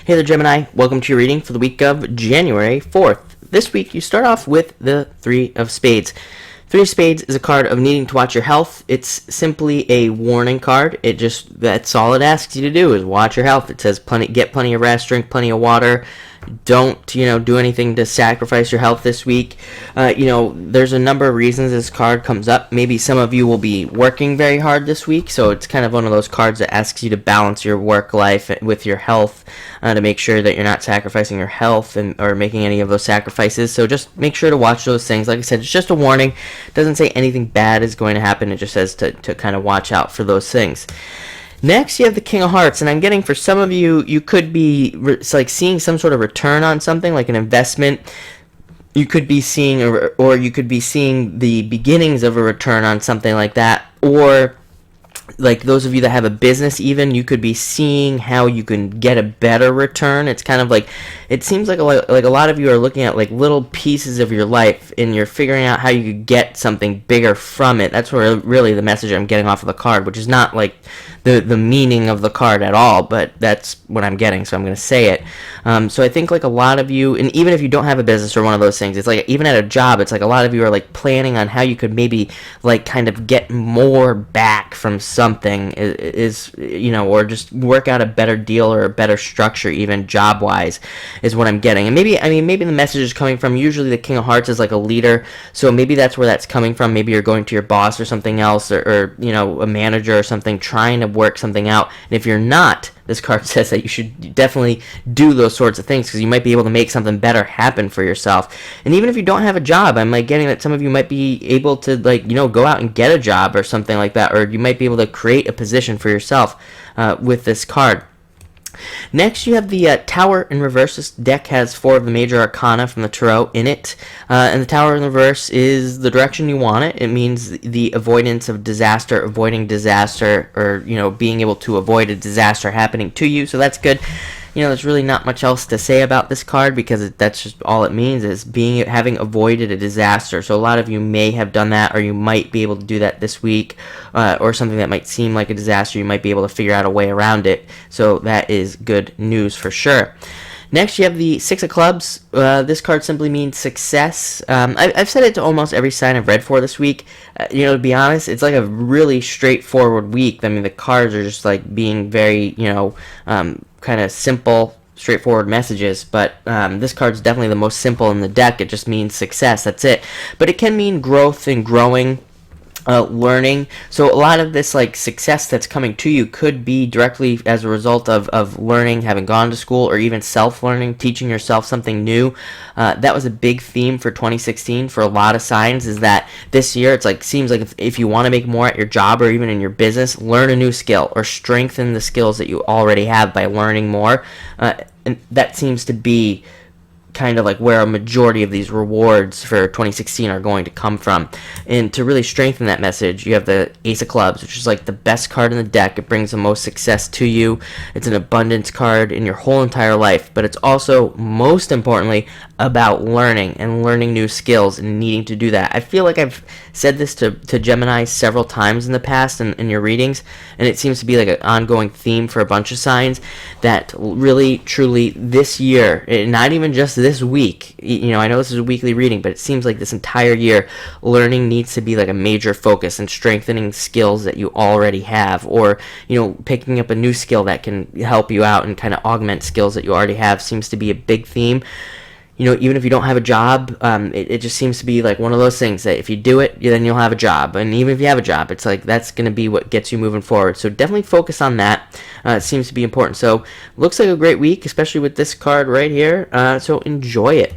Hey there, Gemini. Welcome to your reading for the week of January 4th. This week, you start off with the Three of Spades. Three of Spades is a card of needing to watch your health. It's simply a warning card. That's all it asks you to do is watch your health. It says get plenty of rest, drink plenty of water. Don't, do anything to sacrifice your health this week. There's a number of reasons this card comes up. Maybe some of you will be working very hard this week, so it's kind of one of those cards that asks you to balance your work life with your health to make sure that you're not sacrificing your health or making any of those sacrifices. So just make sure to watch those things. Like I said, it's just a warning. It doesn't say anything bad is going to happen. It just says to kind of watch out for those things. Next, you have the King of Hearts, and I'm getting for some of you, you could be seeing some sort of return on something, like an investment. You could be seeing, or you could be seeing the beginnings of a return on something like that, or like those of you that have a business even, you could be seeing how you can get a better return. It's kind of like, it seems like a lot of you are looking at like little pieces of your life and you're figuring out how you could get something bigger from it. That's where really the message I'm getting off of the card, which is not like the meaning of the card at all, but that's what I'm getting, so I'm going to say it. So I think like a lot of you, and even if you don't have a business or one of those things, it's like even at a job, it's like a lot of you are like planning on how you could maybe like kind of get more back from something or just work out a better deal or a better structure even job-wise is what I'm getting. And maybe the message is coming from, usually the King of Hearts is like a leader, so maybe that's where that's coming from. Maybe you're going to your boss or something else, or a manager or something, trying to work something out. And if you're not, this card says that you should definitely do those sorts of things because you might be able to make something better happen for yourself. And even if you don't have a job, I'm like getting that some of you might be able to go out and get a job or something like that, or you might be able to create a position for yourself with this card. Next, you have the Tower in reverse. This deck has 4 of the major arcana from the tarot in it, and the Tower in reverse is the direction you want it. It means the avoidance of disaster, avoiding disaster, or being able to avoid a disaster happening to you. So that's good. There's really not much else to say about this card because that's just all it means is having avoided a disaster. So a lot of you may have done that, or you might be able to do that this week, or something that might seem like a disaster. You might be able to figure out a way around it. So that is good news for sure. Next, you have the Six of Clubs. This card simply means success. I've said it to almost every sign I've read for this week. To be honest, it's like a really straightforward week. I mean, the cards are just like being very, kind of simple, straightforward messages. But this card's definitely the most simple in the deck. It just means success. That's it. But it can mean growth and growing. Learning. So a lot of this like success that's coming to you could be directly as a result of learning, having gone to school, or even self-learning, teaching yourself something new. That was a big theme for 2016 for a lot of signs, is that this year seems like if you want to make more at your job or even in your business, learn a new skill or strengthen the skills that you already have by learning more. And that seems to be kind of like where a majority of these rewards for 2016 are going to come from. And to really strengthen that message, you have the Ace of Clubs, which is like the best card in the deck. It brings the most success to you. It's an abundance card in your whole entire life, but it's also, most importantly, about learning and learning new skills and needing to do that. I feel like I've said this to Gemini several times in the past in your readings, and it seems to be like an ongoing theme for a bunch of signs that really, truly, this year, not even just this week, I know this is a weekly reading, but it seems like this entire year, learning needs to be like a major focus, and strengthening skills that you already have, or picking up a new skill that can help you out and kind of augment skills that you already have seems to be a big theme. Even if you don't have a job, it just seems to be like one of those things that if you do it, then you'll have a job. And even if you have a job, it's like that's going to be what gets you moving forward. So definitely focus on that. It seems to be important. So looks like a great week, especially with this card right here. So enjoy it.